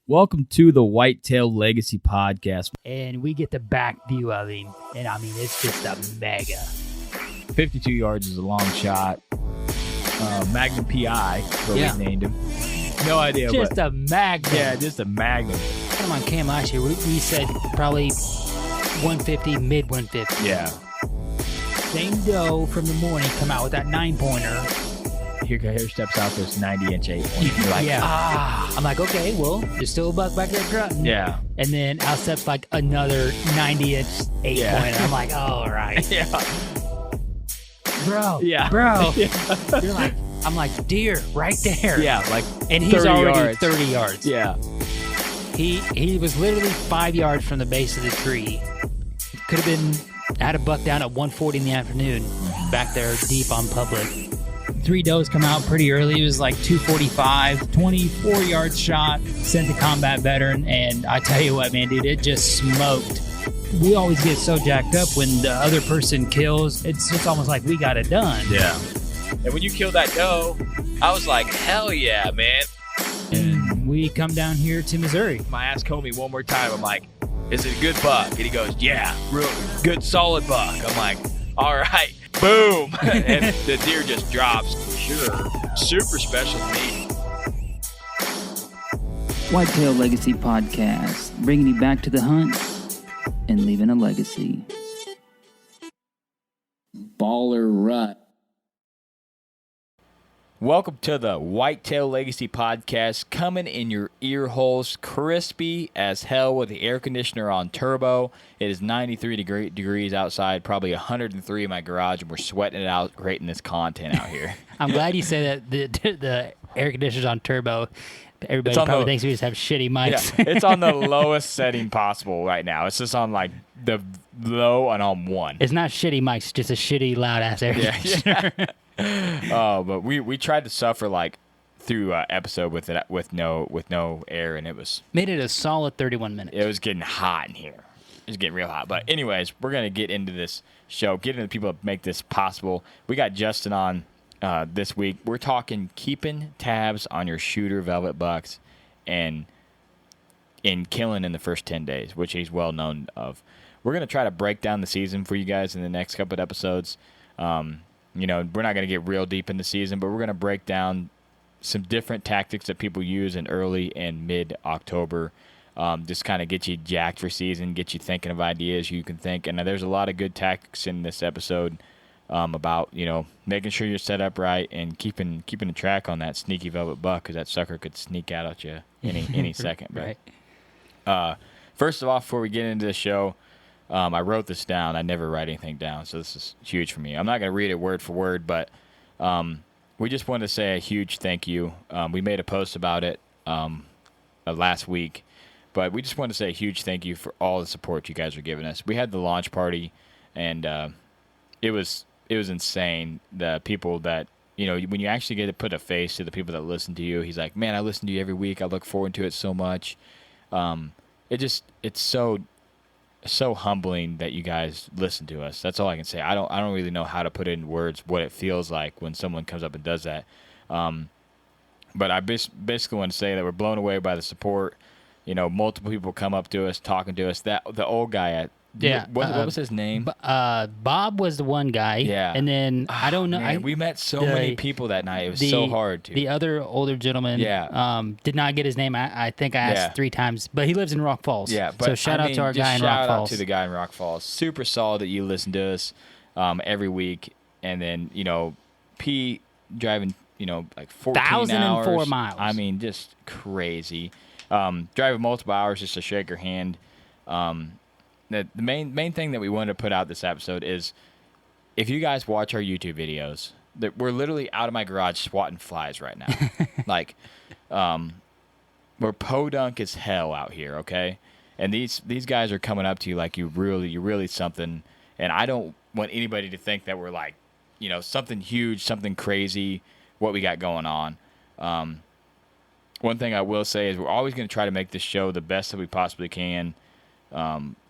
Welcome to the Whitetail Legacy Podcast. And we get the back view of him. And I mean, it's just a mega. 52 yards is a long shot. Magnum PI, what we named him. No idea. Just a magnum. Yeah, just a magnum. Come on cam last year. We said probably 150, mid 150. Yeah. Same doe from the morning come out with that 9-pointer. Here steps out this 90-inch 8-pointer. You're like, I'm like, okay, well, there's still a buck back there grunting. Yeah. And then out steps like another 90-inch 8-pointer. I'm like, all right. Yeah. Bro. Yeah. Bro. Yeah. You're like, I'm like, deer, right there. Yeah, like and he's already yards. 30 yards. Yeah. He was literally 5 yards from the base of the tree. Could have been, had a buck down at 1:40 in the afternoon, back there deep on public. 3 does come out pretty early. It was like 245, 24-yard shot, sent to combat veteran, and I tell you what, man, dude, it just smoked. We always get so jacked up when the other person kills. It's just almost like we got it done. Yeah. And when you killed that doe, I was like, hell yeah, man. And we come down here to Missouri. My ass homie one more time. I'm like, is it a good buck? And he goes, yeah, real good, solid buck. I'm like, all right, boom. And the deer just drops. Sure. Super special to me. Whitetail Legacy Podcast, bringing you back to the hunt and leaving a legacy. Baller Rut. Welcome to the Whitetail Legacy Podcast, coming in your ear holes, crispy as hell with the air conditioner on turbo. It is 93 degrees outside, probably 103 in my garage, and we're sweating it out creating this content out here. I'm glad you said that the air conditioner's on turbo. Everybody probably thinks we just have shitty mics. Yeah, it's on the lowest setting possible right now. It's just on like the low and on 1. It's not shitty mics, it's just a shitty loud ass air conditioner. Yeah. Oh, but we tried to suffer like through episode with no air, and it was made it a solid 31 minutes. It was getting hot in here. It was getting real hot. But anyways, we're gonna get into this show, get into the people that make this possible. We got Justin on this week. We're talking keeping tabs on your shooter velvet bucks and in killing in the first 10 days, which he's well known of. We're gonna try to break down the season for you guys in the next couple of episodes. You know, we're not going to get real deep in the season, but we're going to break down some different tactics that people use in early and mid-October. Just kind of get you jacked for season, get you thinking of ideas you can think. And there's a lot of good tactics in this episode about, you know, making sure you're set up right and keeping a track on that sneaky velvet buck, because that sucker could sneak out at you any second. Right. First of all, before we get into the show, I wrote this down. I never write anything down, so this is huge for me. I'm not going to read it word for word, but we just wanted to say a huge thank you. We made a post about it last week, but we just wanted to say a huge thank you for all the support you guys are giving us. We had the launch party, and it was insane. The people that, you know, when you actually get to put a face to the people that listen to you, he's like, man, I listen to you every week. I look forward to it so much. It's so humbling that you guys listen to us. That's all I can say. I don't really know how to put in words what it feels like when someone comes up and does that. But I basically want to say that we're blown away by the support. You know, multiple people come up to us, talking to us. That the old guy at what was his name? Bob was the one guy. Yeah. And then I don't know. Man, we met so many people that night. It was so hard to. The other older gentleman. Yeah. Did not get his name. I think I asked 3 times, but he lives in Rock Falls. Yeah. But so shout out to our guy in Rock Falls. Shout out to the guy in Rock Falls. Super solid that you listen to us every week, and then P driving like 14 hours. 1,004 miles. I mean, just crazy. Driving multiple hours just to shake your hand. The main thing that we wanted to put out this episode is, if you guys watch our YouTube videos, that we're literally out of my garage swatting flies right now. Like, we're podunk as hell out here, okay? And these guys are coming up to you like you're really something. And I don't want anybody to think that we're like, something huge, something crazy, what we got going on. One thing I will say is we're always going to try to make this show the best that we possibly can.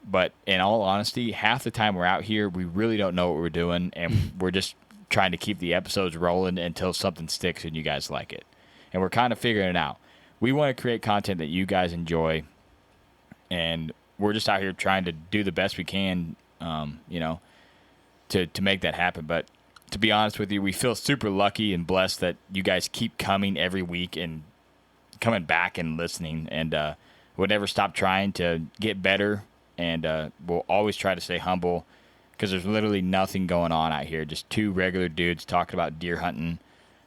But in all honesty, half the time we're out here, we really don't know what we're doing, and we're just trying to keep the episodes rolling until something sticks and you guys like it. And we're kind of figuring it out. we want to create content that you guys enjoy, and we're just out here trying to do the best we can, to make that happen. But to be honest with you, we feel super lucky and blessed that you guys keep coming every week and coming back and listening, and we'll never stop trying to get better, and we'll always try to stay humble, because there's literally nothing going on out here. Just two regular dudes talking about deer hunting,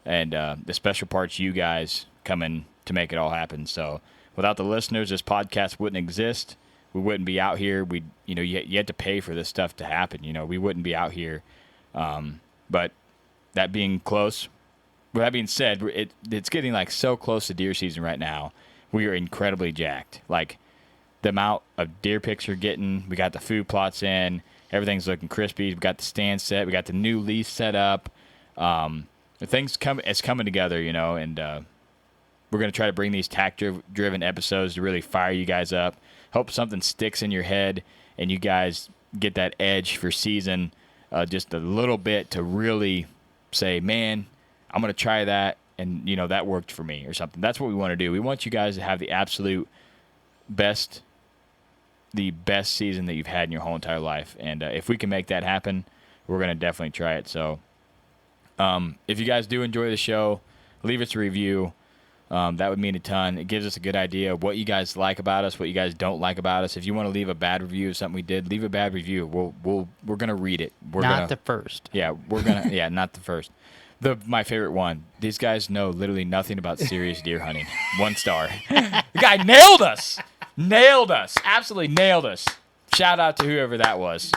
and the special parts you guys coming to make it all happen. So without the listeners, this podcast wouldn't exist. We wouldn't be out here. You had to pay for this stuff to happen. We wouldn't be out here. But that being said, it's getting like so close to deer season right now. We are incredibly jacked. Like the amount of deer pics we're getting, we got the food plots in, everything's looking crispy. We got the stand set, we got the new leaf set up. It's coming together, and we're going to try to bring these tack-driven episodes to really fire you guys up. Hope something sticks in your head and you guys get that edge for season just a little bit to really say, man, I'm going to try that, and, that worked for me or something. That's what we want to do. We want you guys to have the absolute best season that you've had in your whole entire life. And if we can make that happen, we're going to definitely try it. So if you guys do enjoy the show, leave us a review. That would mean a ton. It gives us a good idea of what you guys like about us, what you guys don't like about us. If you want to leave a bad review of something we did, leave a bad review. We're gonna read it. Not the first. Yeah, not the first. My favorite one. These guys know literally nothing about serious deer hunting. 1 star. The guy nailed us. Absolutely nailed us. Shout out to whoever that was.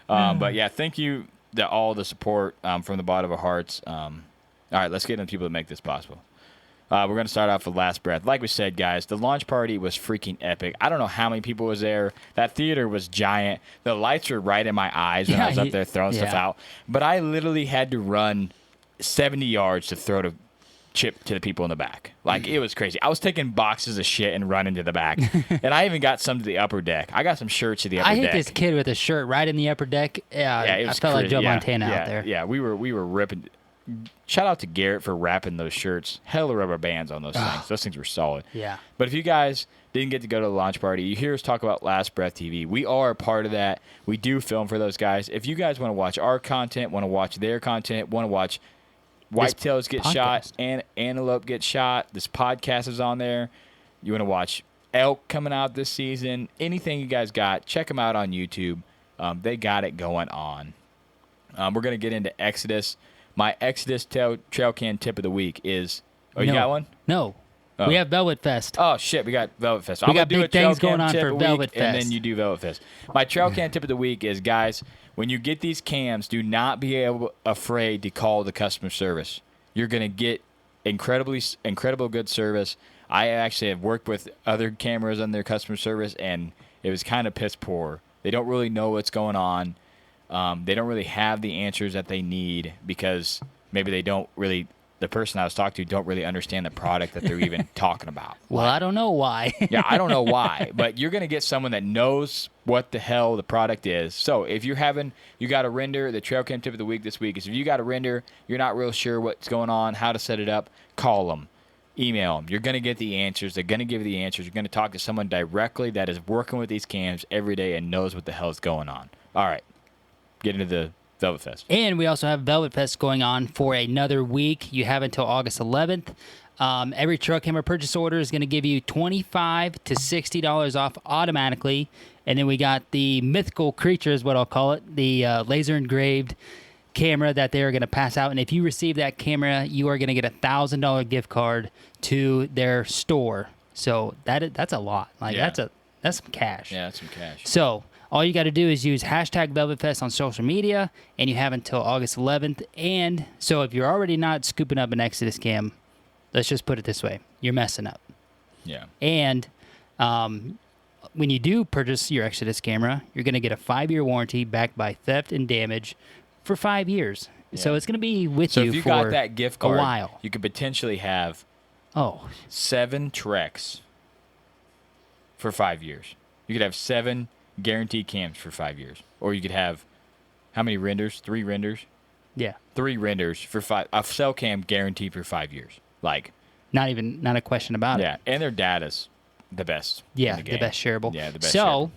But yeah, thank you to all the support from the bottom of our hearts. All right, let's get into people that make this possible. We're going to start off with Last Breath. Like we said, guys, the launch party was freaking epic. I don't know how many people was there. That theater was giant. The lights were right in my eyes when I was up there throwing stuff out. But I literally had to run 70 yards to throw the chip to the people in the back. Like, it was crazy. I was taking boxes of shit and running to the back. And I even got some to the upper deck. I got some shirts to the upper deck. I hit this kid with a shirt right in the upper deck. I felt like Joe Montana out there. Yeah, we were ripping. Shout out to Garrett for wrapping those shirts. Hella rubber bands on those things. Those things were solid. Yeah. But if you guys didn't get to go to the launch party, you hear us talk about Last Breath TV. We are a part of that. We do film for those guys. If you guys want to watch our content, want to watch their content, want to watch whitetails get shot and antelope get shot, this podcast is on there. You want to watch elk coming out this season, anything you guys got, check them out on YouTube. They got it going on. We're going to get into Exodus. My Exodus trail can tip of the week is... Oh, you got one? No. Oh. We have Velvet Fest. Oh, shit. We got Velvet Fest. We got big things going on for Velvet Fest. And then you do Velvet Fest. My trail can tip of the week is, guys, when you get these cams, do not be afraid to call the customer service. You're going to get incredible good service. I actually have worked with other cameras on their customer service, and it was kind of piss poor. They don't really know what's going on. They don't really have the answers that they need because maybe the person I was talking to don't really understand the product that they're even talking about. Well, I don't know why. Yeah, I don't know why, but you're going to get someone that knows what the hell the product is. So if you got a render, the trail cam tip of the week this week is if you got a render, you're not real sure what's going on, how to set it up, call them. Email them. You're going to get the answers. They're going to give you the answers. You're going to talk to someone directly that is working with these cams every day and knows what the hell is going on. All right. Get into the Velvet Fest. And we also have Velvet Fest going on for another week. You have until August 11th. Every trail camera purchase order is going to give you $25 to $60 off automatically. And then we got the mythical creature is what I'll call it, the laser engraved camera that they're going to pass out. And if you receive that camera, you are going to get a $1,000 gift card to their store. So that's a lot. That's some cash. Yeah, that's some cash. So all you got to do is use hashtag VelvetFest on social media, and you have until August 11th. And so if you're already not scooping up an Exodus cam, let's just put it this way, you're messing up. Yeah. And when you do purchase your Exodus camera, you're going to get a 5-year warranty backed by theft and damage for 5 years. Yeah. So it's going to be with you for if you got that gift card, a while. You could potentially have 7 Treks for 5 years. You could have 7 guaranteed cams for 5 years. Or you could have, how many renders? 3 renders? Yeah. 3 renders for 5. A cell cam guaranteed for 5 years. Like, Not a question about it. Yeah, and their data's the best. Yeah, in the best shareable. Yeah, the best. So shareable.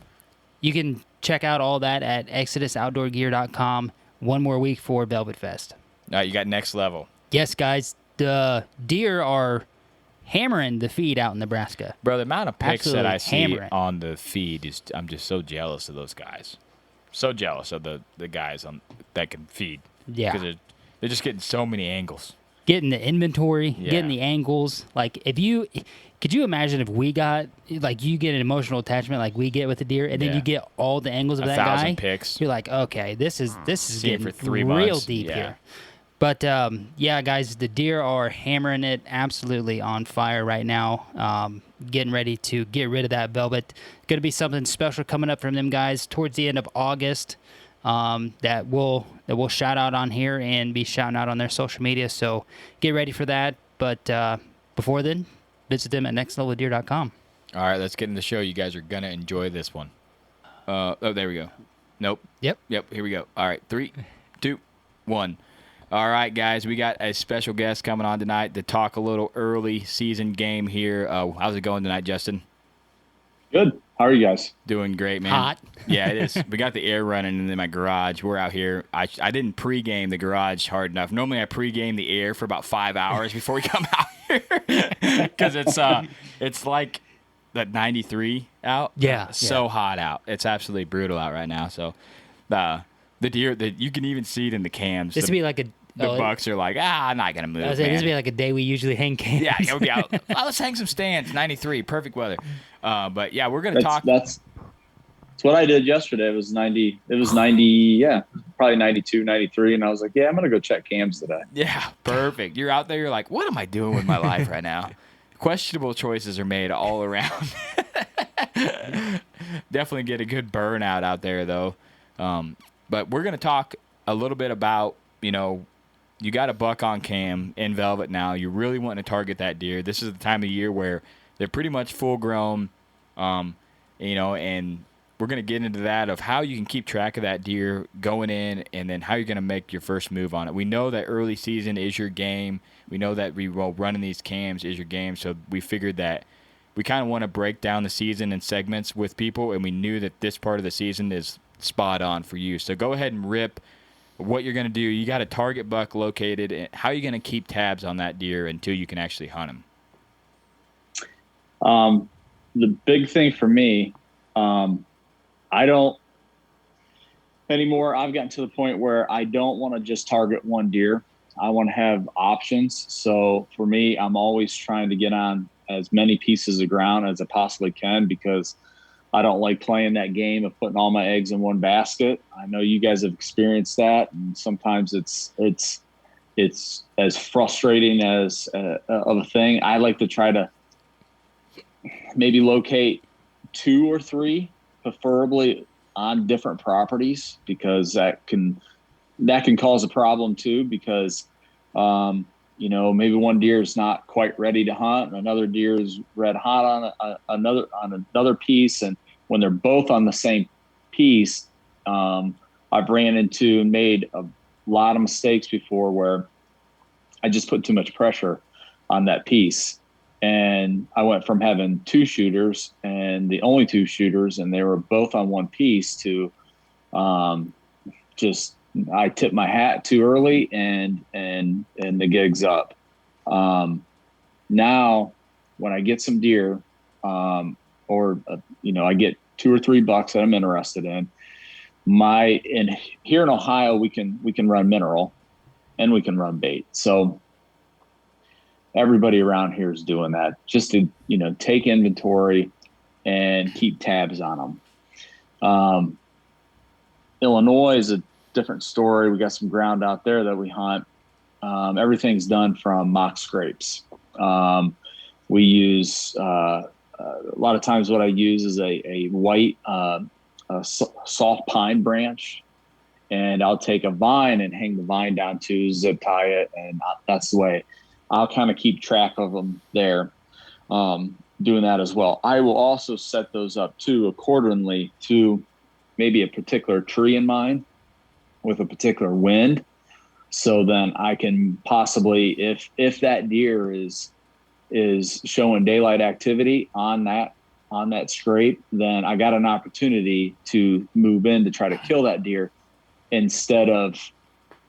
you can check out all that at ExodusOutdoorGear.com. One more week for Velvet Fest. All right, you got Next Level. Yes, guys, the deer are hammering the feed out in Nebraska. Bro, the amount of pics that I see hammering. on the feed is, I'm just so jealous of those guys. So jealous of the guys that can feed. Yeah. Because they're just getting so many angles. Getting the inventory, Yeah. getting the angles. Like, could you imagine if we got, like, you get an emotional attachment like we get with the deer, and then Yeah. you get all the angles of that 1,000 guy? pics. You're like, okay, this is See it getting for 3 real months. deep Yeah. here. But, yeah, guys, the deer are hammering it absolutely on fire right now. Getting ready to get rid of that velvet. Going to be something special coming up from them guys towards the end of August that we'll shout out on here and be shouting out on their social media. So get ready for that. But before then, visit them at nextleveldeer.com. All right, let's get in the show. You guys are going to enjoy this one. Oh, there we go. Nope. Yep. Here we go. All right, 3, 2, 1. All right, guys, we got a special guest coming on tonight to talk a little early season game here. How's it going tonight, Justin? Good. How are you guys? Doing great, man. Hot. Yeah, it is. We got the air running in my garage. We're out here. I didn't pregame the garage hard enough. Normally, I pregame the air for about 5 hours before we come out here because it's like that 93 out. Yeah, So hot out. It's absolutely brutal out right now. So the deer, you can even see it in the cams. This would be like a. The bucks are like, I'm not gonna move. I was saying, this would be like a day we usually hang cams. Yeah, it would be out. Let's hang some stands. 93, perfect weather. But yeah, we're gonna talk. That's what I did yesterday. It was 90. It was 90. Yeah, probably 92, 93. And I was like, yeah, I'm gonna go check cams today. Yeah, perfect. You're out there. You're like, what am I doing with my life right now? Questionable choices are made all around. Definitely get a good burnout out there though. But we're gonna talk a little bit about, you got a buck on cam in velvet now. You're really wanting to target that deer. This is the time of year where they're pretty much full grown, and we're going to get into that of how you can keep track of that deer going in and then how you're going to make your first move on it. We know that early season is your game. We know that running these cams is your game, so we figured that we kind of want to break down the season in segments with people, and we knew that this part of the season is spot on for you. So go ahead and rip what you're going to do. You got a target buck located, and how are you going to keep tabs on that deer until you can actually hunt him? The big thing for me, I don't anymore. I've gotten to the point where I don't want to just target one deer. I want to have options. So for me, I'm always trying to get on as many pieces of ground as I possibly can, because I don't like playing that game of putting all my eggs in one basket. I know you guys have experienced that, and sometimes it's as frustrating as of a thing. I like to try to maybe locate 2 or 3, preferably on different properties, because that can cause a problem too. Because maybe one deer is not quite ready to hunt, and another deer is red hot on another piece, and when they're both on the same piece, I've ran into and made a lot of mistakes before where I just put too much pressure on that piece. And I went from having 2 shooters and the only 2 shooters, and they were both on one piece, to I tipped my hat too early and the gig's up. Now when I get some deer, I get 2 or 3 bucks that I'm interested in. Here in Ohio, we can run mineral and we can run bait. So everybody around here is doing that, just to, take inventory and keep tabs on them. Illinois is a different story. We got some ground out there that we hunt. Everything's done from mock scrapes. We use, a lot of times what I use is a white soft pine branch, and I'll take a vine and hang the vine down to zip tie it, and that's the way I'll kind of keep track of them there, doing that as well. I will also set those up too accordingly to maybe a particular tree in mind with a particular wind. So then I can possibly, if that deer is is showing daylight activity on that scrape, then I got an opportunity to move in to try to kill that deer instead of,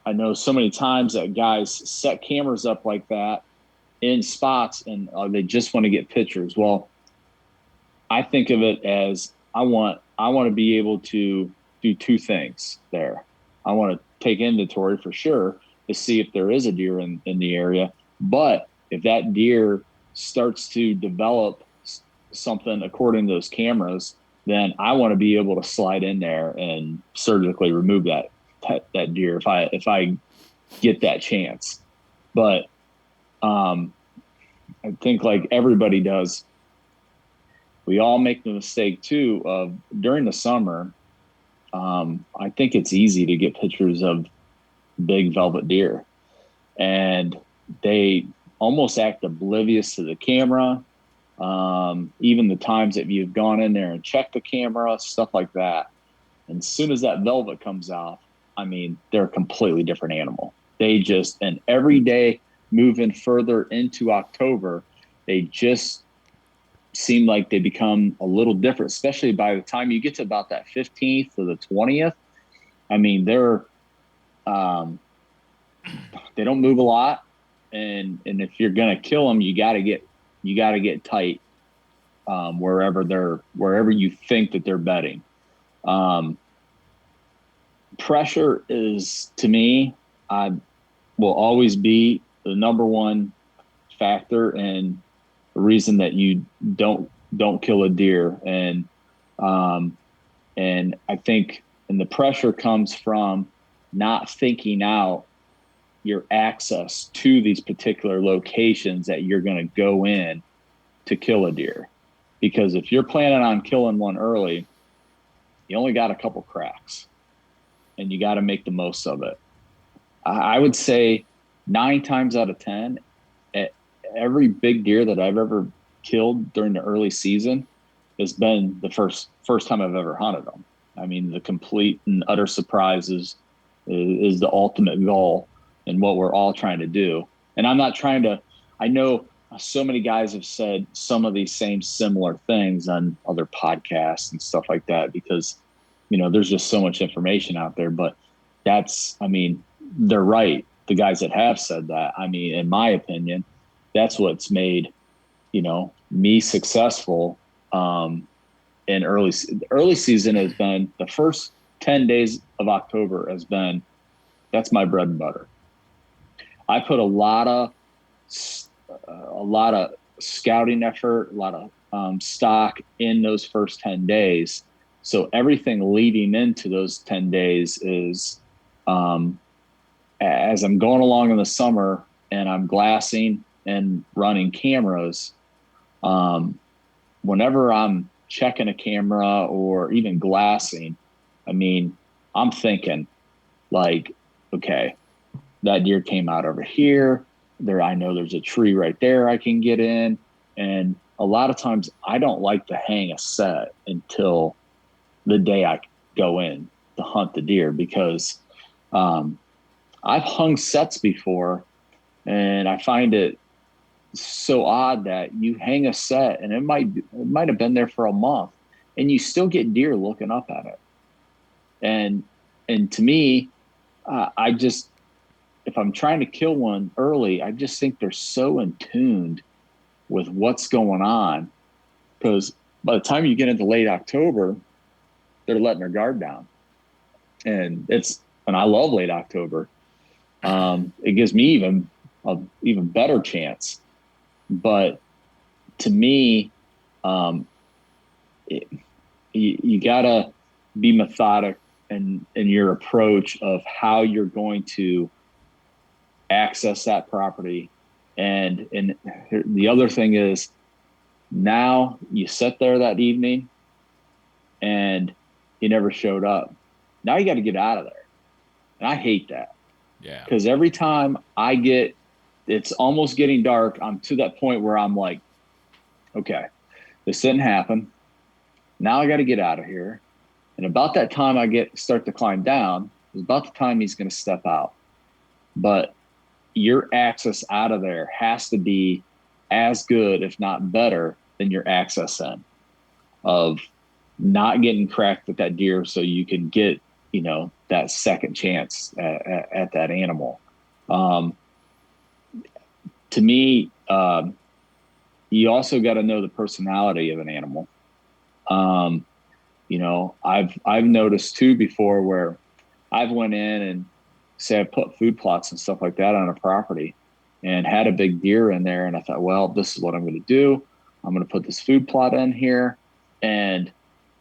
I know so many times that guys set cameras up like that in spots and they just want to get pictures. Well, I think of it as I want to be able to do two things there. I want to take inventory for sure to see if there is a deer in the area. But if that deer starts to develop something according to those cameras, then I want to be able to slide in there and surgically remove that deer if I get that chance. But I think like everybody does, we all make the mistake too of during the summer. I think it's easy to get pictures of big velvet deer, and they almost act oblivious to the camera. Even the times that you've gone in there and checked the camera, stuff like that. And as soon as that velvet comes out, I mean, they're a completely different animal. They just, and every day moving further into October, they just seem like they become a little different, especially by the time you get to about that 15th or the 20th. I mean, they're, they don't move a lot. And if you're going to kill them, you got to get tight, wherever you think that they're bedding. Pressure is, to me, will always be the number one factor and the reason that you don't kill a deer. And I think, and the pressure comes from not thinking out your access to these particular locations that you're going to go in to kill a deer. Because if you're planning on killing one early, you only got a couple cracks and you got to make the most of it. I would say 9 times out of 10, every big deer that I've ever killed during the early season has been the first time I've ever hunted them. I mean, the complete and utter surprise is the ultimate goal and what we're all trying to do. And I'm not trying to, I know so many guys have said some of these same similar things on other podcasts and stuff like that, because, you know, there's just so much information out there, but that's, I mean, they're right. The guys that have said that, I mean, in my opinion, that's what's made, you know, me successful. In early season has been the first 10 days of October that's my bread and butter. I put a lot of scouting effort, a lot of stock in those first 10 days. So everything leading into those 10 days is, as I'm going along in the summer and I'm glassing and running cameras, whenever I'm checking a camera or even glassing, I mean, I'm thinking like, okay, that deer came out over here. I know there's a tree right there I can get in. And a lot of times I don't like to hang a set until the day I go in to hunt the deer, because I've hung sets before and I find it so odd that you hang a set and it might have been there for a month and you still get deer looking up at it. And to me, if I'm trying to kill one early, I just think they're so in tune with what's going on, because by the time you get into late October, they're letting their guard down. And I love late October. It gives me an even better chance. But to me, you gotta be methodic in your approach of how you're going to access that property. And the other thing is, now you sit there that evening and he never showed up. Now you got to get out of there. And I hate that. Yeah. Because every time it's almost getting dark, I'm to that point where I'm like, okay, this didn't happen. Now I got to get out of here. And about that time start to climb down, is about the time he's going to step out. But your access out of there has to be as good, if not better, than your access end of not getting cracked with that deer so you can get, that second chance at that animal. To me, you also got to know the personality of an animal. I've noticed too before where I've went in and say I put food plots and stuff like that on a property and had a big deer in there. And I thought, well, this is what I'm going to do. I'm going to put this food plot in here. And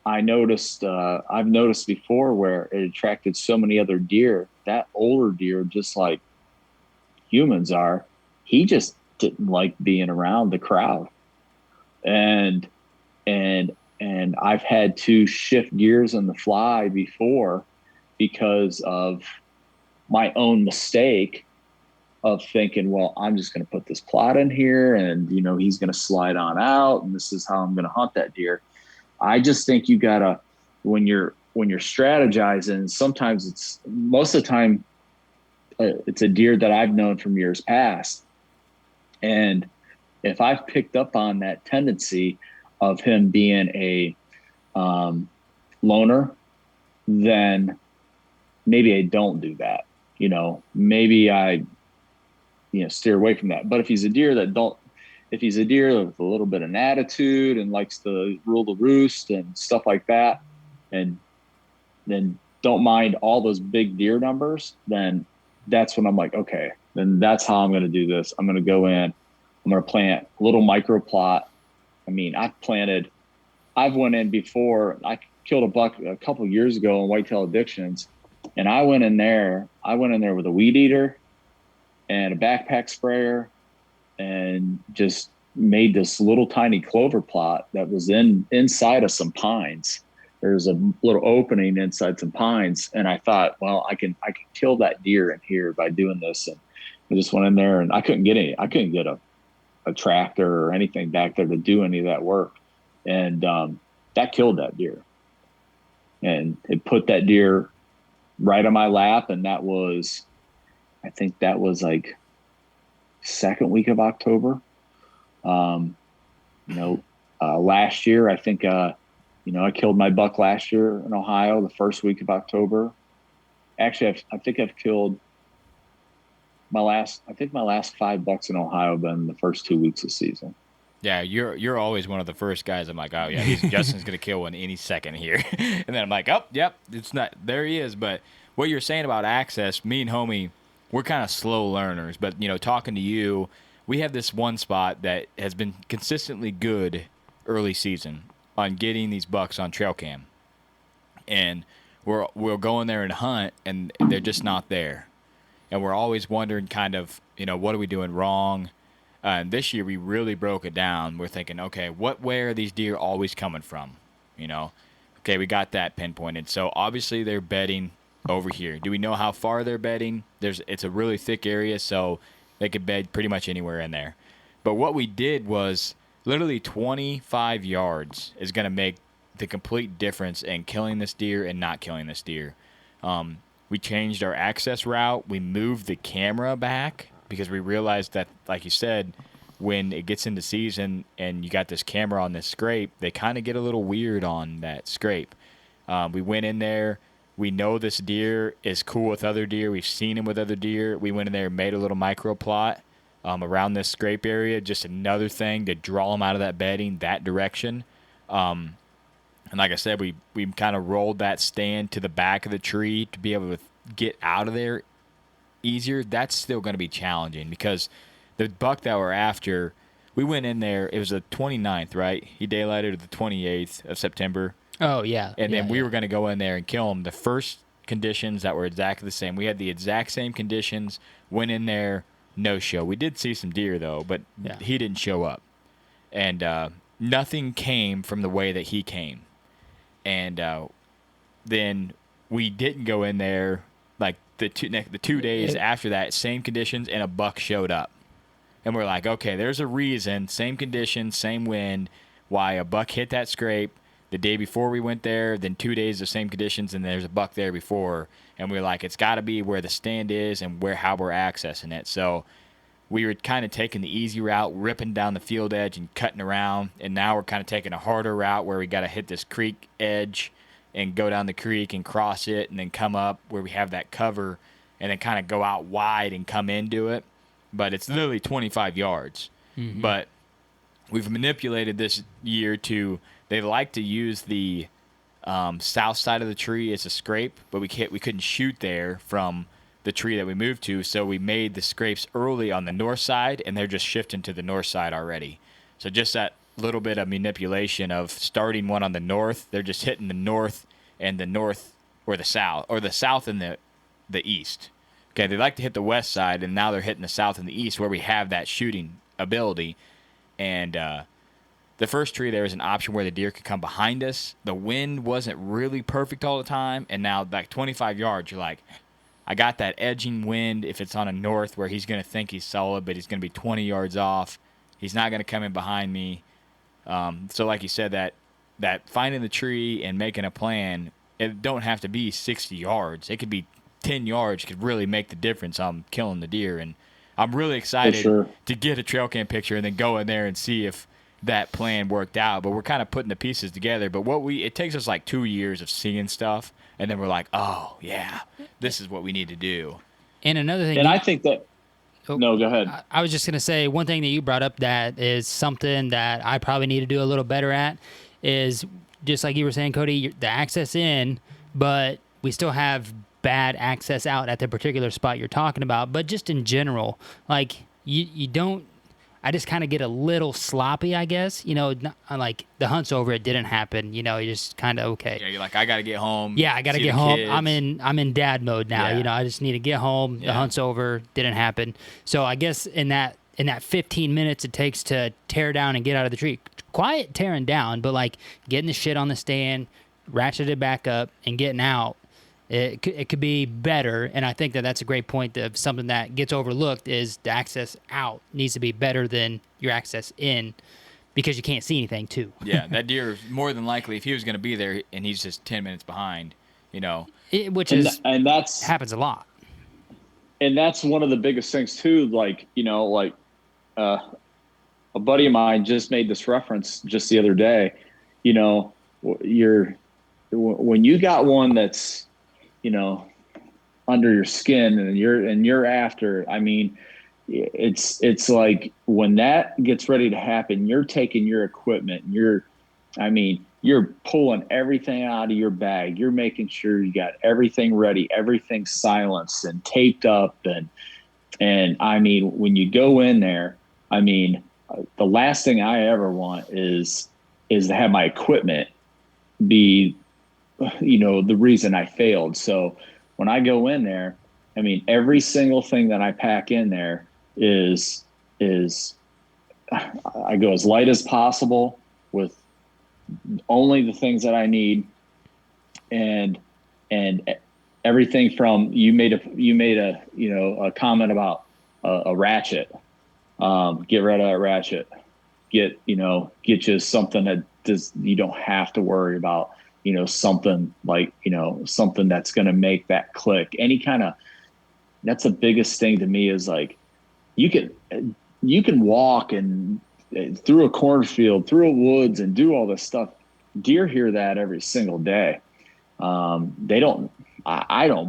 I've noticed before where it attracted so many other deer, that older deer, just like humans are, he just didn't like being around the crowd. And I've had to shift gears on the fly before because of my own mistake of thinking, well, I'm just going to put this plot in here and, he's going to slide on out and this is how I'm going to hunt that deer. I just think you gotta, when you're strategizing, sometimes most of the time, it's a deer that I've known from years past. And if I've picked up on that tendency of him being a loner, then maybe I don't do that. Maybe I, steer away from that. But if he's a deer with a little bit of an attitude and likes to rule the roost and stuff like that, and then don't mind all those big deer numbers, then that's when I'm like, okay, then that's how I'm going to do this. I'm going to go in, I'm going to plant a little micro plot. I mean, I've went in before. I killed a buck a couple of years ago on whitetail addictions. And I went in there with a weed eater and a backpack sprayer and just made this little tiny clover plot that was inside of some pines. There's a little opening inside some pines. And I thought, well, I can kill that deer in here by doing this. And I just went in there and I couldn't get a tractor or anything back there to do any of that work. And that killed that deer. And it put that deer right on my lap. And I think that was like second week of October. Last year, I think, I killed my buck last year in Ohio, the first week of October. Actually, I think I've killed my last 5 bucks in Ohio been the first 2 weeks of season. Yeah, you're always one of the first guys. I'm like, oh yeah, Justin's gonna kill one any second here, and then I'm like, oh yep, it's not there he is. But what you're saying about access, me and homie, we're kind of slow learners. But talking to you, we have this one spot that has been consistently good early season on getting these bucks on trail cam, and we'll go in there and hunt, and they're just not there, and we're always wondering, kind of, what are we doing wrong? And this year we really broke it down. We're thinking, okay, where are these deer always coming from? Okay, we got that pinpointed. So obviously they're bedding over here. Do we know how far they're bedding? It's a really thick area, so they could bed pretty much anywhere in there. But what we did was literally 25 yards is going to make the complete difference in killing this deer and not killing this deer. We changed our access route. We moved the camera back, because we realized that, like you said, when it gets into season and you got this camera on this scrape, they kind of get a little weird on that scrape. We went in there. We know this deer is cool with other deer. We've seen him with other deer. We went in there and made a little micro plot around this scrape area, just another thing to draw him out of that bedding that direction. And like I said, we kind of rolled that stand to the back of the tree to be able to get out of there easier. That's still going to be challenging, because the buck that we're after, we went in there, it was the 29th, right? He daylighted the 28th of September. Oh, yeah. And then we were going to go in there and kill him. The first conditions that were exactly the same. We had the exact same conditions, went in there, no show. We did see some deer, though, but he didn't show up. And nothing came from the way that he came. And then we didn't go in there, like, the 2 days after that, same conditions, and a buck showed up. And we're like, okay, there's a reason, same conditions, same wind, why a buck hit that scrape the day before we went there, then 2 days of same conditions, and there's a buck there before. And we're like, it's got to be where the stand is and how we're accessing it. So we were kind of taking the easy route, ripping down the field edge and cutting around, and now we're kind of taking a harder route where we got to hit this creek edge and go down the creek and cross it and then come up where we have that cover and then kind of go out wide and come into it. But it's literally 25 yards. Mm-hmm. But we've manipulated this year to, they like to use the south side of the tree as a scrape, but we couldn't shoot there from the tree that we moved to, so we made the scrapes early on the north side, and they're just shifting to the north side already. So just that little bit of manipulation of starting one on the north, they're just hitting the north and the north or the south and the east. Okay, they like to hit the west side, and now they're hitting the south and the east where we have that shooting ability. And the first tree, there was an option where the deer could come behind us. The wind wasn't really perfect all the time, and now like 25 yards, you're like, I got that edging wind if it's on a north where he's going to think he's solid, but he's going to be 20 yards off. He's not going to come in behind me. So like you said, that finding the tree and making a plan, it don't have to be 60 yards. It could be 10 yards could really make the difference on killing the deer. And I'm really excited to get a trail cam picture and then go in there and see if that plan worked out. But we're kind of putting the pieces together. But it takes us like 2 years of seeing stuff. And then we're like, oh, yeah, this is what we need to do. And another thing. And I think that. Oh, no, go ahead. I was just going to say one thing that you brought up that is something that I probably need to do a little better at is just like you were saying, Cody, the access in, but we still have bad access out at the particular spot you're talking about. But just in general, like you don't. I just kind of get a little sloppy, I guess. Like the hunt's over, it didn't happen. You just kind of okay. Yeah, you're like, I got to get home. Yeah, I got to get home. Kids. I'm in dad mode now. Yeah. I just need to get home. Yeah. The hunt's over, didn't happen. So I guess in that 15 minutes it takes to tear down and get out of the tree, quiet tearing down, but like getting the shit on the stand, ratchet it back up, and getting out. It could be better, and I think that's a great point of something that gets overlooked is the access out needs to be better than your access in because you can't see anything, too. Yeah, that deer, more than likely, if he was going to be there and he's just 10 minutes behind, happens a lot. And that's one of the biggest things, too, a buddy of mine just made this reference just the other day. When you got one that's under your skin and you're after, I mean, it's like when that gets ready to happen, you're taking your equipment, you're pulling everything out of your bag. You're making sure you got everything ready, everything silenced and taped up. And I mean, when you go in there, I mean, the last thing I ever want is to have my equipment be the reason I failed. So when I go in there, I mean, every single thing that I pack in there is I go as light as possible with only the things that I need. And everything from, you made a comment about a ratchet, get rid of that ratchet, get you something that you don't have to worry about. Something like, something that's going to make that click. That's the biggest thing to me is like, you can walk and through a cornfield, through a woods and do all this stuff. Deer hear that every single day. I don't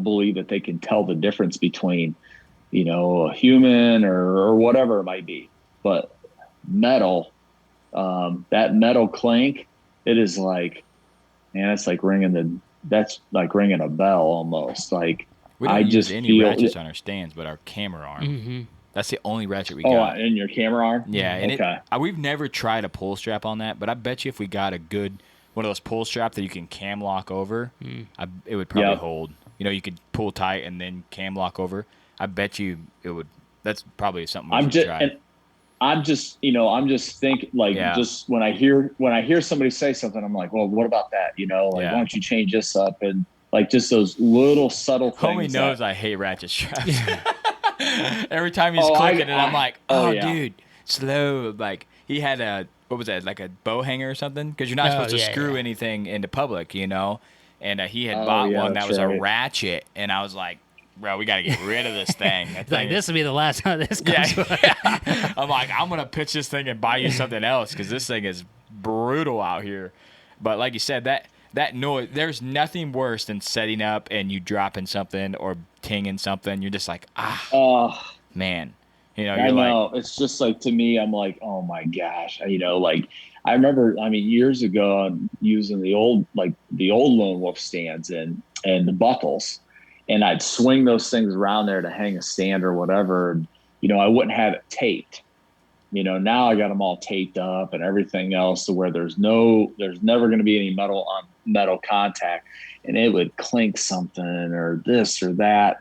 believe that they can tell the difference between, a human or whatever it might be, but metal, that metal clank, it is like, man, that's like ringing a bell almost. Like we don't use any ratchets on our stands, but our camera arm. Mm-hmm. That's the only ratchet we got. Oh, in your camera arm? Yeah, and okay. We've never tried a pull strap on that, but I bet you if we got a good one of those pull straps that you can cam lock over, it would probably hold. You could pull tight and then cam lock over. I bet you it would. That's probably something we should try. I'm just thinking just when I hear somebody say something, I'm like, well, what about that? Why don't you change this up? And like just those little subtle things. Homie knows I hate ratchet straps. Every time he's clicking it, I'm like, dude, slow. Like he had what was that? Like a bow hanger or something? Because you're not supposed to screw anything into public, And he had bought one that was a ratchet, and I was like, bro, we got to get rid of this thing. That It's like, thing this will be the last time this comes. yeah. I'm like, I'm going to pitch this thing and buy you something else because this thing is brutal out here. But like you said, that noise, there's nothing worse than setting up and you dropping something or tinging something. You're just like, man. You know, I you're know. like, It's just like, to me, I'm like, oh my gosh. Like, I remember, years ago, using the old Lone Wolf stands and the buckles, and I'd swing those things around there to hang a stand or whatever. And, I wouldn't have it taped. Now I got them all taped up and everything else to where there's never going to be any metal on metal contact, and it would clink something or this or that.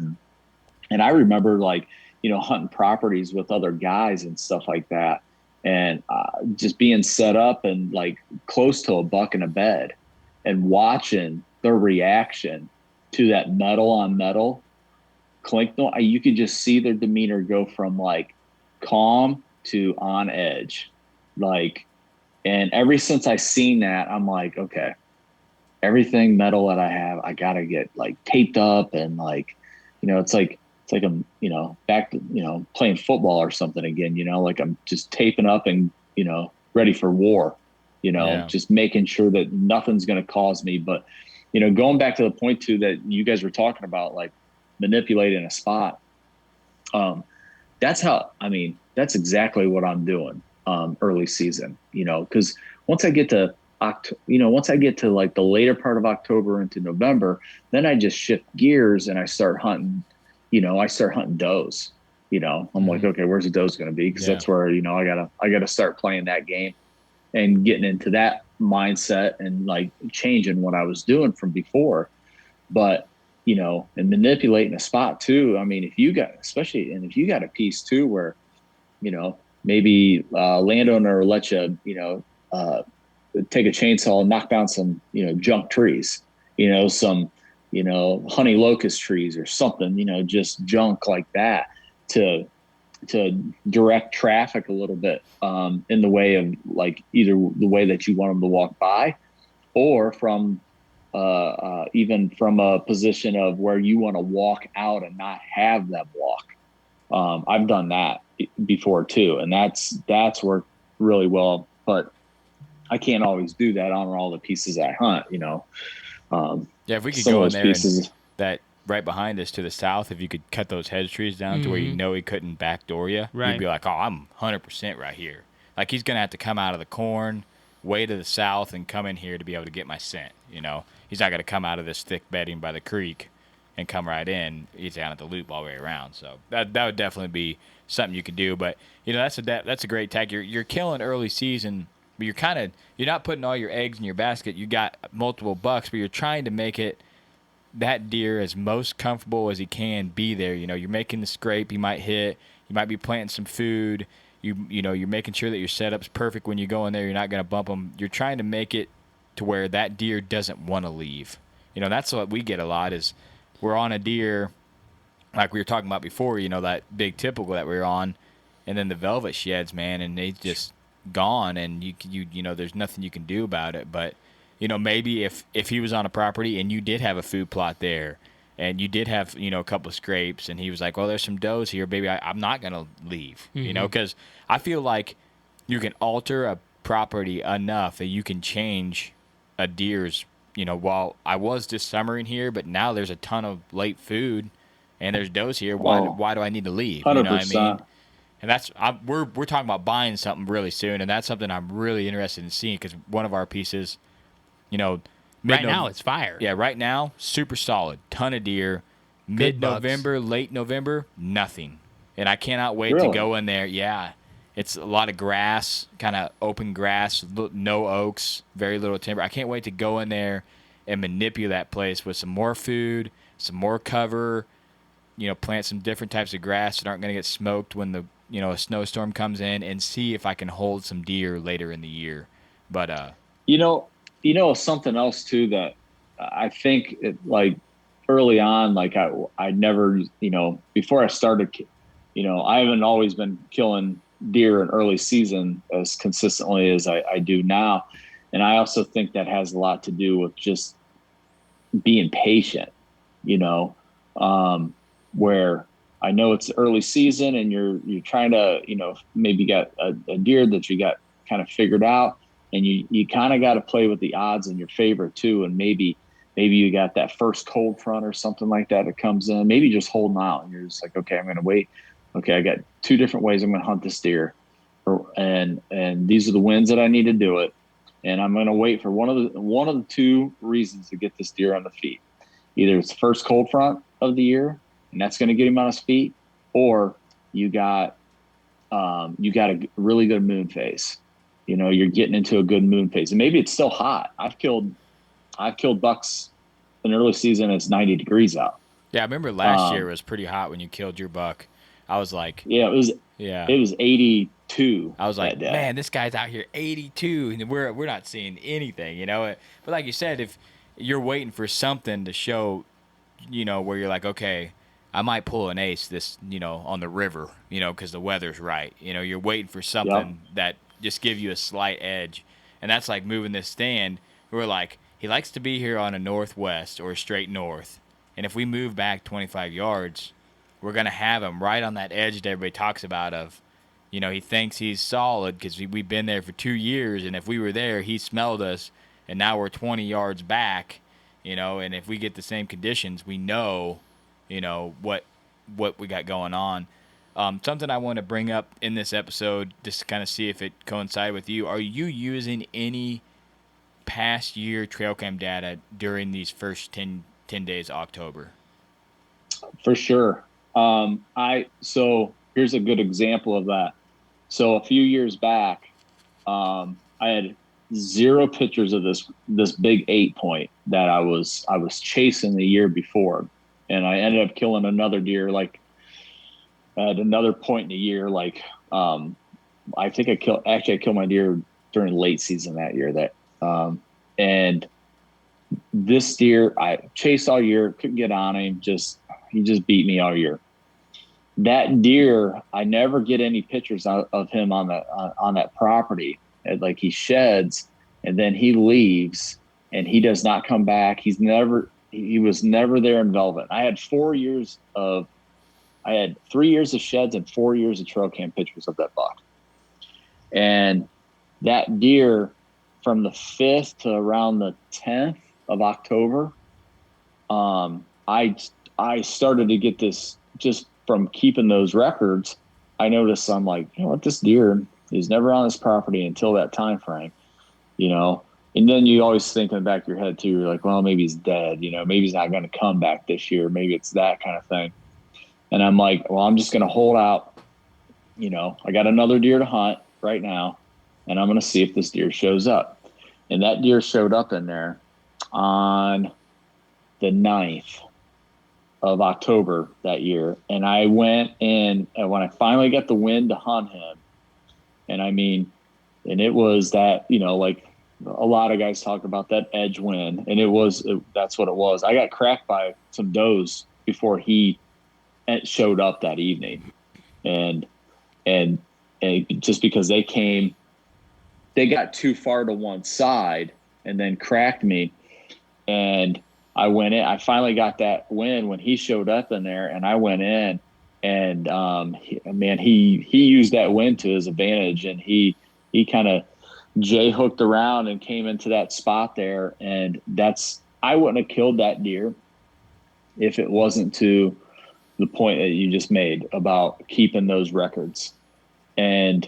And I remember, like, hunting properties with other guys and stuff like that, and just being set up and like close to a buck in a bed and watching their reaction to that metal on metal clink. You could just see their demeanor go from like calm to on edge. Like, and ever since I seen that, I'm like, okay, everything metal that I have, I got to get like taped up and like, it's like I'm, back to, playing football or something again, like I'm just taping up and, ready for war, just making sure that nothing's going to cause me. But, going back to the point too, that you guys were talking about, like manipulating a spot. That's exactly what I'm doing early season, because once I get to like the later part of October into November, then I just shift gears and I start hunting. I start hunting does. I'm like, okay, where's the does going to be? Because that's where I gotta start playing that game and getting into that mindset and like changing what I was doing from before. But and manipulating a spot too. If you got a piece too where maybe landowner let you take a chainsaw and knock down some junk trees, some honey locust trees or something, just junk like that to direct traffic a little bit in the way of like either the way that you want them to walk by, or from even from a position of where you want to walk out and not have them walk. I've done that before too, and that's worked really well, but I can't always do that on all the pieces I hunt, if we could go in there and that right behind us to the south, if you could cut those hedge trees down to where he couldn't backdoor you, you'd be like, oh, I'm 100% right here. Like, he's going to have to come out of the corn way to the south and come in here to be able to get my scent, He's not going to come out of this thick bedding by the creek and come right in. He's down at the loop all the way around. So that would definitely be something you could do. But, that's a great tag. You're killing early season, but you're not putting all your eggs in your basket. You got multiple bucks, but you're trying to make it that deer as most comfortable as he can be there. You're making the scrape he might hit. You might be planting some food. You're making sure that your setup's perfect when you go in there. You're not going to bump them. You're trying to make it to where that deer doesn't want to leave. That's what we get a lot is we're on a deer, like we were talking about before, that big typical that we were on, and then the velvet sheds, man, and they just gone, and you there's nothing you can do about it. But maybe if he was on a property and you did have a food plot there and you did have a couple of scrapes and he was like, well, there's some does here, baby, I'm not gonna leave, because I feel like you can alter a property enough that you can change a deer's, while I was just summering here, but now there's a ton of late food and there's does here, why do I need to leave? 100%. You know what I mean? And that's we're talking about buying something really soon, and that's something I'm really interested in seeing, because one of our pieces, right now it's fire. Yeah, right now super solid, ton of deer. Mid-November, late November, nothing, and I cannot wait to go in there. Yeah, it's a lot of grass, kind of open grass, no oaks, very little timber. I can't wait to go in there and manipulate that place with some more food, some more cover. Plant some different types of grass that aren't going to get smoked when the a snowstorm comes in, and see if I can hold some deer later in the year. But something else too that I think like early on, like I never, before I started, I haven't always been killing deer in early season as consistently as I do now. And I also think that has a lot to do with just being patient, where I know it's early season and you're trying to, maybe got a deer that you got kind of figured out, and you kind of got to play with the odds in your favor too. And maybe you got that first cold front or something like that comes in, maybe just holding out and you're just like, okay, I'm going to wait. Okay. I got 2 different ways I'm going to hunt this deer, and these are the winds that I need to do it. And I'm going to wait for one of the 2 reasons to get this deer on the feet. Either it's the first cold front of the year, and that's going to get him on his feet, or you got a really good moon phase. You're getting into a good moon phase, and maybe it's still hot. I've killed bucks in early season. It's 90 degrees out. Yeah, I remember last year it was pretty hot when you killed your buck. I was like, yeah, it was 82. I was like, man, this guy's out here 82, and we're not seeing anything, But like you said, if you're waiting for something to show, where you're like, okay, I might pull an ace this, on the river, because the weather's right. You're waiting for something that just give you a slight edge, and that's like moving this stand. We're like, he likes to be here on a northwest or a straight north, and if we move back 25 yards, we're going to have him right on that edge that everybody talks about of, he thinks he's solid because we've been there for 2 years, and if we were there, he smelled us, and now we're 20 yards back, and if we get the same conditions, we know, what we got going on. Something I want to bring up in this episode, just to kind of see if it coincides with you. Are you using any past year trail cam data during these first 10 days of October? For sure. So here's a good example of that. So a few years back, I had 0 pictures of this big 8-point that I was chasing the year before, and I ended up killing another deer like at another point in the year. Like I think I killed my deer during late season that year. And this deer I chased all year, couldn't get on him. He just beat me all year. That deer, I never get any pictures of him on that property. And like he sheds and then he leaves and he does not come back. He was never there in velvet. I had 3 years of sheds and 4 years of trail cam pictures of that buck. And that deer from the 5th to around the 10th of October, I started to get this just from keeping those records. I noticed I'm like, this deer is never on this property until that time frame, and then you always think in the back of your head too, you're like, well, maybe he's dead, maybe he's not going to come back this year. Maybe it's that kind of thing. And I'm like, well, I'm just going to hold out. I got another deer to hunt right now, and I'm going to see if this deer shows up. And that deer showed up in there on the 9th of October that year. And I went in, and when I finally got the wind to hunt him, and it was that, like a lot of guys talk about that edge wind, and that's what it was. I got cracked by some does before he showed up that evening. And just because they got too far to one side and then cracked me. And I went in. I finally got that win when he showed up in there, and I went in, and he used that win to his advantage, and he kind of hooked around and came into that spot there, and I wouldn't have killed that deer if it wasn't to the point that you just made about keeping those records and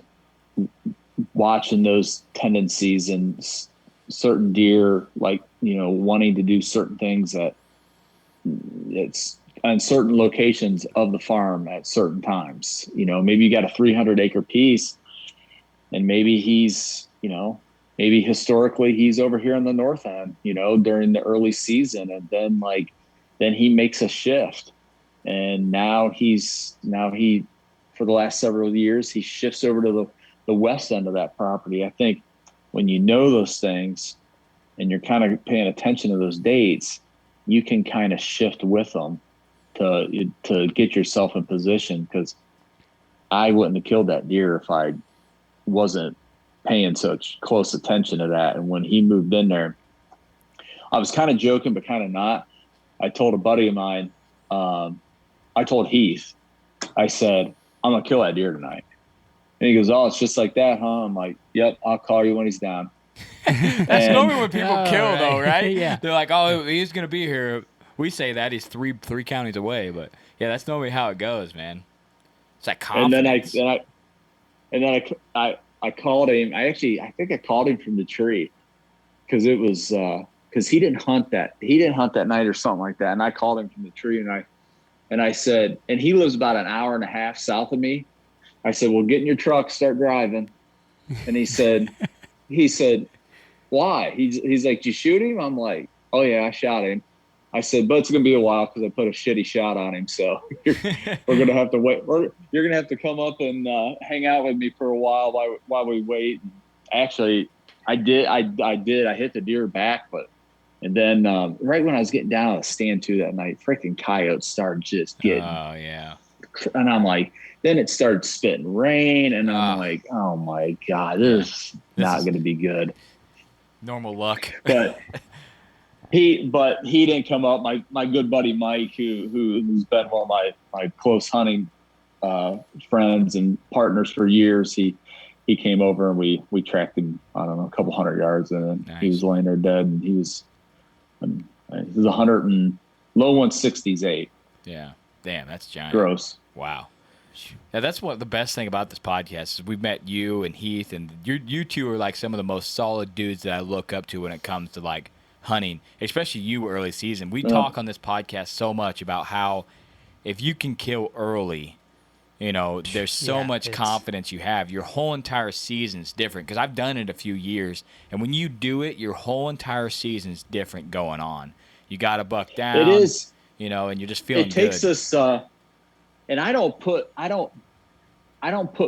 watching those tendencies and certain deer, like, wanting to do certain things that it's on certain locations of the farm at certain times. Maybe you got a 300-acre piece, and maybe he's, maybe historically he's over here in the north end, during the early season, and then he makes a shift, and now he for the last several years he shifts over to the west end of that property. I think when you know those things and you're kind of paying attention to those dates, you can kind of shift with them to get yourself in position, because I wouldn't have killed that deer if I wasn't paying such close attention to that. And when he moved in there, I was kind of joking, but kind of not. I told a buddy of mine, Heath, I said, I'm going to kill that deer tonight. And he goes, oh, it's just like that, huh? I'm like, yep, I'll call you when he's down. That's normally when people kill, right. though, right? Yeah. They're like, oh, he's going to be here. We say that he's three counties away, but yeah, that's normally how it goes, man. It's like confidence. And then I called him. I think I called him from the tree because it was because he didn't hunt that night or something like that. And I called him from the tree and I said, and he lives about an hour and a half south of me. I said, well, get in your truck, start driving. And he said, why? He's like, did you shoot him? I'm like, oh yeah, I shot him. I said, but it's going to be a while because I put a shitty shot on him. So we're going to have to wait. You're going to have to come up and hang out with me for a while while we wait. And actually, I did. I hit the deer back, and then right when I was getting down on the stand too that night, freaking coyotes started just getting. Oh, yeah. And I'm like, then it started spitting rain, and I'm like, oh my God, this is not going to be good. Normal luck. But he didn't come up. My good buddy Mike, who's been one of my close hunting friends and partners for years, he came over and we tracked him, I don't know, a couple 100 yards, and then nice. He was laying there dead, and he was 100 and low 160s 8. Yeah. Damn, that's giant. Gross. Wow. Yeah, that's what the best thing about this podcast is. We've met you and Heath, and you two are like some of the most solid dudes that I look up to when it comes to like hunting, especially you early season. We talk on this podcast so much about how if you can kill early, you know, there's so much confidence you have. Your whole entire season's different because I've done it a few years, and when you do it, your whole entire season's different going on. You got a buck down. It is. You know, and you're just feeling good. It takes good. us and I don't put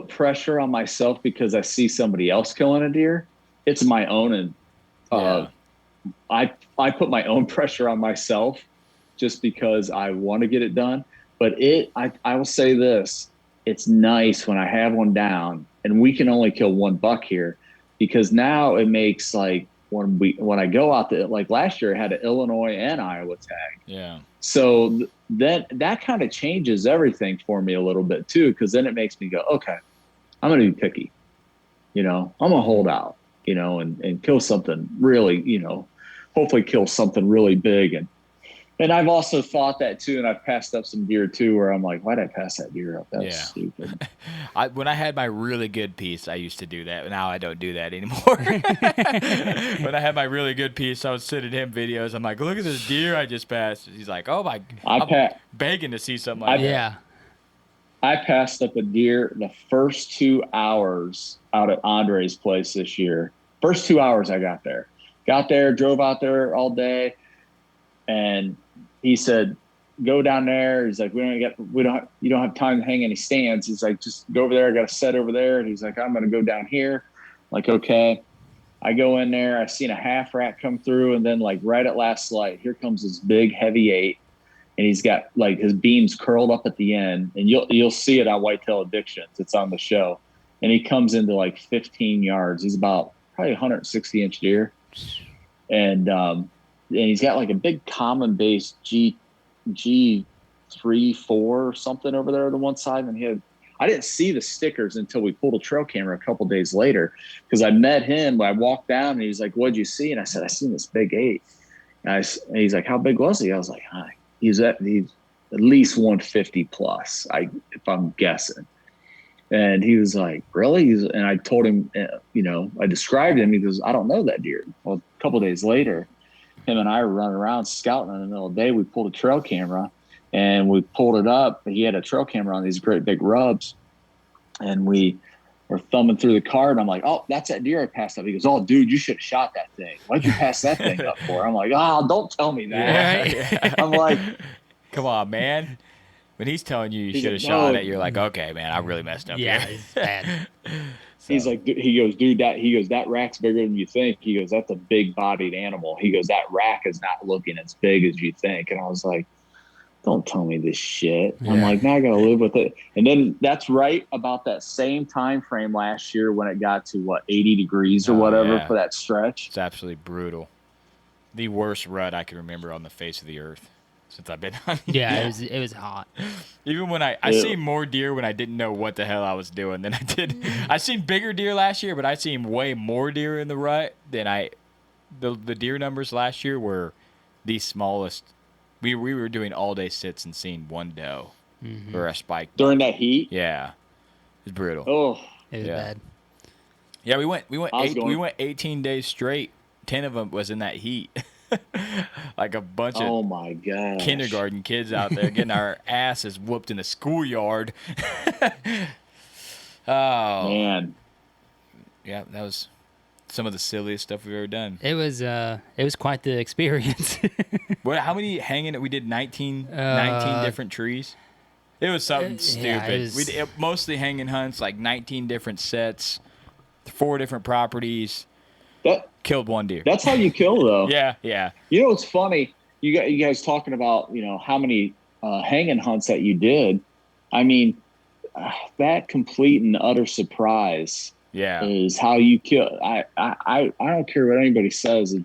pressure on myself because I see somebody else killing a deer. It's my own, and I put my own pressure on myself just because I want to get it done. But I will say this: it's nice when I have one down, and we can only kill one buck here, because now it makes like when I go out there, like last year I had an Illinois and Iowa tag. Yeah. So that kind of changes everything for me a little bit too, because then it makes me go, okay, I'm going to be picky. You know, I'm going to hold out, you know, and kill something really, you know, hopefully kill something really big. And I've also thought that too, and I've passed up some deer too, where I'm like, why'd I pass that deer up? That's stupid. When I had my really good piece, I used to do that. Now I don't do that anymore. When I had my really good piece, I was sending him videos. I'm like, look at this deer I just passed. He's like, oh my, I'm begging to see something like that. Yeah. I passed up a deer the first 2 hours out at Andre's place this year. First 2 hours I got there, drove out there all day, and he said, go down there. He's like, you don't have time to hang any stands. He's like, just go over there. I got a set over there. And he's like, I'm going to go down here. I'm like, okay. I go in there. I seen a half rack come through. And then like right at last light, here comes this big heavy 8. And he's got like his beams curled up at the end. And you'll see it on Whitetail Addictions. It's on the show. And he comes into like 15 yards. He's about probably 160 inch deer. And he's got like a big common base G3-4 or something over there on the one side. And I didn't see the stickers until we pulled a trail camera a couple days later, because I met him. I walked down and he's like, what'd you see? And I said, I seen this big 8. And he's like, how big was he? I was like, hi. He's at least 150 plus, if I'm guessing. And he was like, really? And I told him, you know, I described him. He goes, I don't know that deer. Well, a couple days later, him and I were running around scouting in the middle of the day. We pulled a trail camera and we pulled it up. He had a trail camera on these great big rubs, and we were thumbing through the card. And I'm like, oh, that's that deer I passed up. He goes, oh, dude, you should have shot that thing. Why'd you pass that thing up for? I'm like, oh, don't tell me that. Yeah. I'm like, come on, man. When he's telling you should have shot it, you're like, okay, man, I really messed up. Yeah, here. it's bad. So. He's like, he goes, dude, that rack's bigger than you think. He goes, that's a big bodied animal. He goes, that rack is not looking as big as you think. And I was like, don't tell me this shit. Yeah. I'm like, now I got to live with it. And then that's right about that same time frame last year when it got to 80 degrees or whatever for that stretch. It's absolutely brutal. The worst rut I can remember on the face of the earth. since I've been hunting. Yeah, it was hot. Even when I seen more deer when I didn't know what the hell I was doing than I did. I seen bigger deer last year, but I seen way more deer in the rut than the deer numbers last year were the smallest. We were doing all day sits and seeing one doe or a spike During that heat? Yeah, it's brutal. Oh, It was bad. Yeah, we went 18 days straight. 10 of them was in that heat. Like a bunch of my gosh. kindergarten kids out there getting our asses whooped in the schoolyard. Oh man. Yeah, that was some of the silliest stuff we've ever done. It was quite the experience. How many hanging? We did 19 different trees. It was something stupid. Yeah, We did mostly hanging hunts, like 19 different sets, 4 different properties. Killed one deer. That's how you kill, though. Yeah. You know what's funny? You guys talking about how many hanging hunts that you did. I mean, that complete and utter surprise. Yeah. Is how you kill. I don't care what anybody says.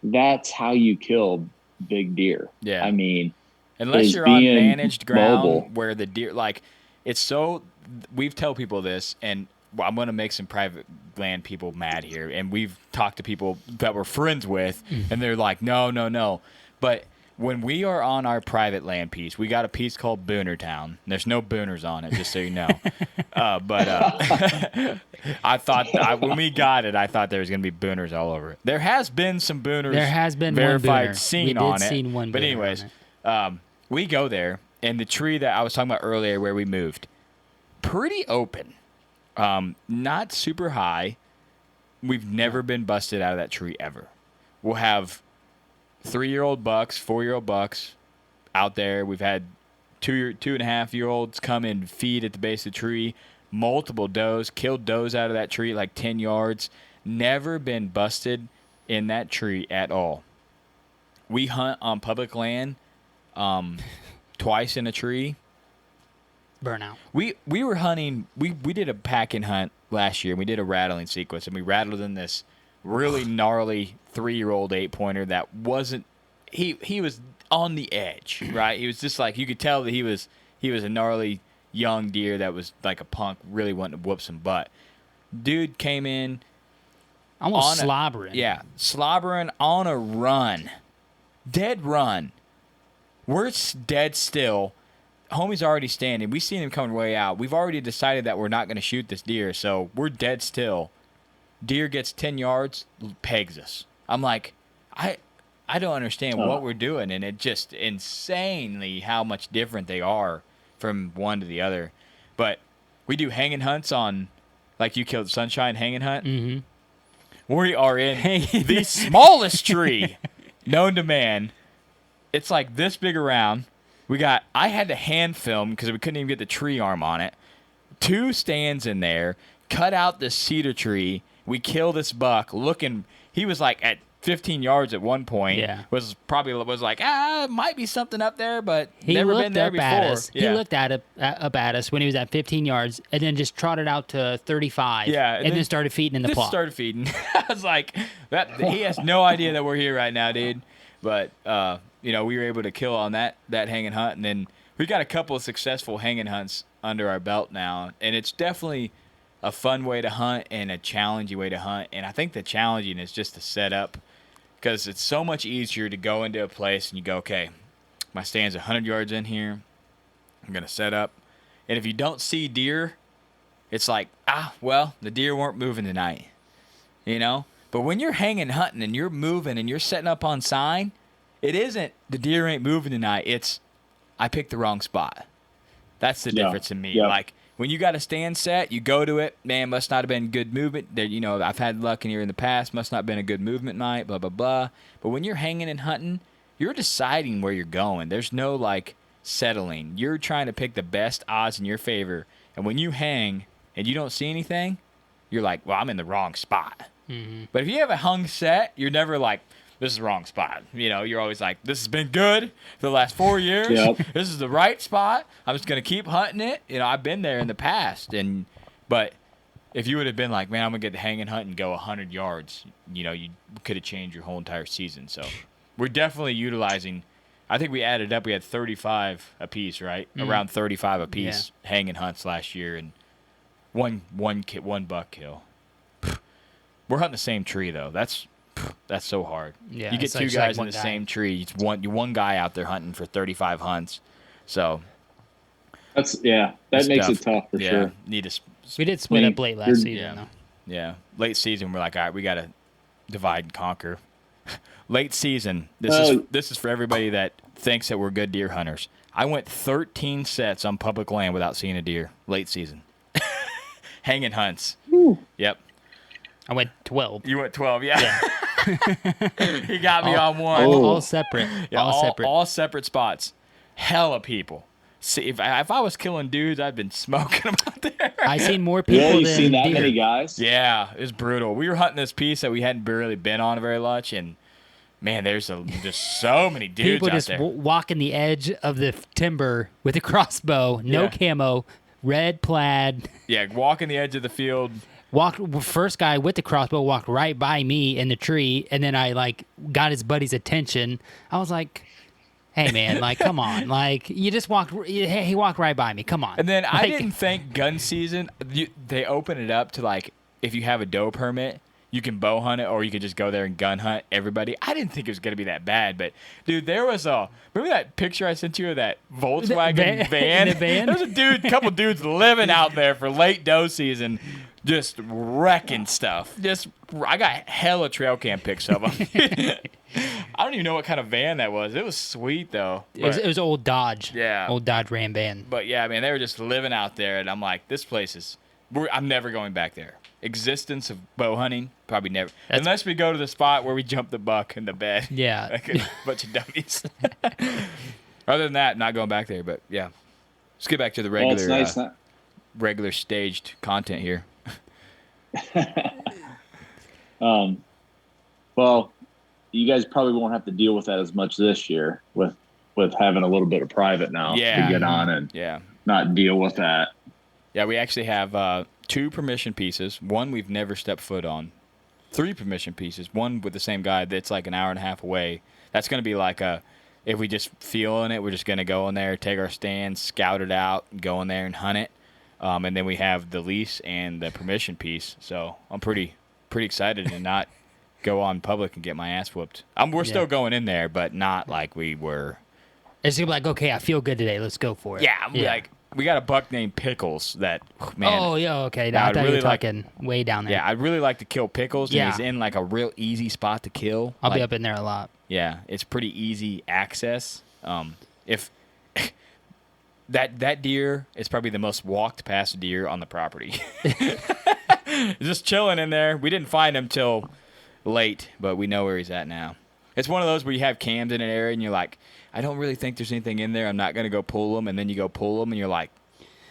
That's how you kill big deer. Yeah. I mean, unless you're on managed ground mobile. where the deer, like, it's so. We've told people this, and I'm going to make some private land people mad here. And we've talked to people that we're friends with, and they're like, no. But when we are on our private land piece, we got a piece called Booner Town. There's no booners on it, just so you know. I thought when we got it, I thought there was going to be booners all over it. There has been some booners. There has been verified one booner. seen on it. Seen one but booner anyways, on it. we go there, and the tree that I was talking about earlier, where we moved, pretty open, not super high. We've never been busted out of that tree ever. We'll have 3-year-old bucks, 4-year-old bucks out there. We've had 2.5-year-olds come and feed at the base of the tree. Multiple does, killed does out of that tree like 10 yards. Never been busted in that tree at all. We hunt on public land twice in a tree. Burnout. We were hunting. We did a pack-in hunt last year. We did a rattling sequence, and we rattled in this really gnarly 3-year-old 8-pointer that wasn't. He was on the edge, right? He was just like, you could tell that he was a gnarly young deer that was like a punk, really wanting to whoop some butt. Dude came in almost slobbering. Slobbering on a run, dead run. We're dead still. Homie's already standing. We seen him coming way out. We've already decided that we're not going to shoot this deer, so we're dead still. Deer gets 10 yards, pegs us. I'm like, I don't understand what we're doing, and it just insanely how much different they are from one to the other. But we do hanging hunts on, like you killed Sunshine hanging hunt. Mm-hmm. We are in the smallest tree known to man. It's like this big around. I had to hand film because we couldn't even get the tree arm on it. 2 stands in there, cut out this cedar tree. We kill this buck he was like at 15 yards at one point. Yeah. Was like, might be something up there, but He never looked been there up before. at us. Yeah. He looked up at us when he was at 15 yards, and then just trotted out to 35. Yeah, and then started feeding in the plot. Started feeding. I was like, he has no idea that we're here right now, dude. But we were able to kill on that hanging hunt, and then we got a couple of successful hanging hunts under our belt now, and it's definitely a fun way to hunt and a challenging way to hunt. And I think the challenging is just the setup, because it's so much easier to go into a place and you go, okay, my stand's 100 yards in here. I'm gonna set up, and if you don't see deer, it's like, the deer weren't moving tonight, But when you're hanging hunting and you're moving and you're setting up on sign, it isn't the deer ain't moving tonight. It's I picked the wrong spot. That's the difference in me. Yeah. Like when you got a stand set, you go to it. Man, must not have been good movement. There, I've had luck in here in the past. Must not have been a good movement night. Blah blah blah. But when you're hanging and hunting, you're deciding where you're going. There's no like settling. You're trying to pick the best odds in your favor. And when you hang and you don't see anything, you're like, well, I'm in the wrong spot. Mm-hmm. But if you have a hung set, you're never like, this is the wrong spot. You're always like, this has been good for the last 4 years. Yep. This is the right spot. I'm just going to keep hunting it. I've been there in the past. But if you would have been like, man, I'm going to get the hanging hunt and go 100 yards, you could have changed your whole entire season. So we're definitely utilizing I think we added up. We had 35 apiece, right? Around 35 apiece hanging hunts last year, and one buck kill. We're hunting the same tree though. That's so hard. Yeah, you get two guys in the same tree. It's one guy out there hunting for 35 hunts. So that makes it tough for sure. We did split up late last season though. Yeah, late season we're like, all right, we got to divide and conquer. Late season, this is for everybody that thinks that we're good deer hunters. I went 13 sets on public land without seeing a deer late season. Hanging hunts. Woo. Yep. I went 12. You went 12, yeah. He got me on one. All separate. Yeah, all separate spots. Hella people. See, if I was killing dudes, I'd been smoking them out there. I seen more people than you seen that deer. many guys? Yeah, it was brutal. We were hunting this piece that we hadn't really been on very much, and man, there's just so many dudes people out just there. walking the edge of the timber with a crossbow, no camo, red plaid. Yeah, walking the edge of the field. First guy with the crossbow walked right by me in the tree, and then I got his buddy's attention. I was like, "Hey man, come on, you just walked. He walked right by me. Come on." And then I didn't think gun season. They open it up to if you have a doe permit, you can bow hunt it, or you could just go there and gun hunt everybody. I didn't think it was gonna be that bad, but dude, there was remember that picture I sent you of that Volkswagen van? The van? There was a couple dudes living out there for late doe season. Just wrecking stuff. I got hella trail cam pics of them. I don't even know what kind of van that was. It was sweet though. It was old Dodge. Yeah. Old Dodge Ram van. But yeah, man, they were just living out there, and I'm like, this place is. I'm never going back there. Existence of bow hunting, probably never. Unless we go to the spot where we jump the buck in the bed. Yeah. Like a bunch of dummies. Other than that, not going back there. But yeah, let's get back to the regular, regular staged content here. Well, you guys probably won't have to deal with that as much this year with having a little bit of private now to get on and not deal with that. Yeah, we actually have 2 permission pieces. One we've never stepped foot on. 3 permission pieces. One with the same guy that's like an hour and a half away. That's going to be if we just feel in it, we're just going to go in there, take our stand, scout it out, go in there and hunt it. And then we have the lease and the permission piece. So I'm pretty excited to not go on public and get my ass whooped. We're still going in there, but not like we were. It's gonna be like, okay, I feel good today. Let's go for it. Yeah, we got a buck named Pickles that, man. Oh, yeah, okay. Now I thought you were talking way down there. Yeah, I'd really like to kill Pickles. And he's in a real easy spot to kill. I'll be up in there a lot. Yeah, it's pretty easy access. If that deer is probably the most walked past deer on the property. Just chilling in there. We didn't find him till late, but we know where he's at now. It's one of those where you have cams in an area and you're like, I don't really think there's anything in there. I'm not going to go pull them. And then you go pull them and you're like,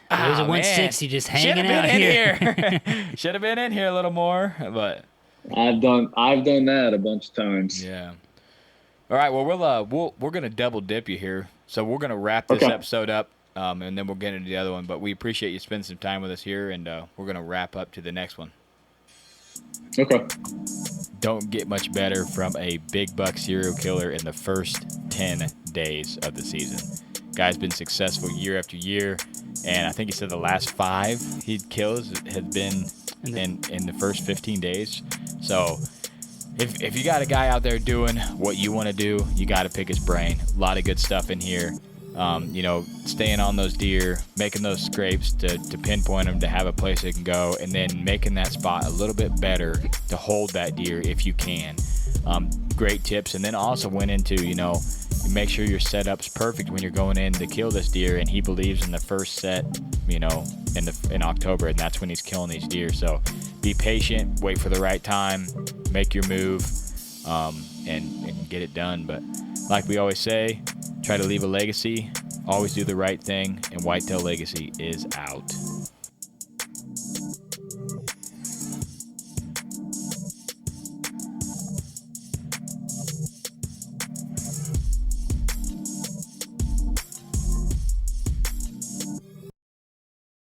there's a 160 just hanging out here. Should have been in here a little more, but I've done that a bunch of times. Yeah. All right. Well, we're going to double dip you here. So we're going to wrap this episode up. And then we'll get into the other one. But we appreciate you spending some time with us here, and we're going to wrap up to the next one. Okay. Don't get much better from a big buck serial killer in the first 10 days of the season. Guy's been successful year after year, and I think he said the last 5 he'd kills had been in the first 15 days. So if you got a guy out there doing what you want to do, you got to pick his brain. A lot of good stuff in here. Staying on those deer, making those scrapes to pinpoint them, to have a place they can go, and then making that spot a little bit better to hold that deer if you can. Great tips. And then also went into, make sure your setup's perfect when you're going in to kill this deer, and he believes in the first set, in October, and that's when he's killing these deer. So be patient, wait for the right time, make your move, and get it done. But like we always say, try to leave a legacy, always do the right thing, and Whitetail Legacy is out.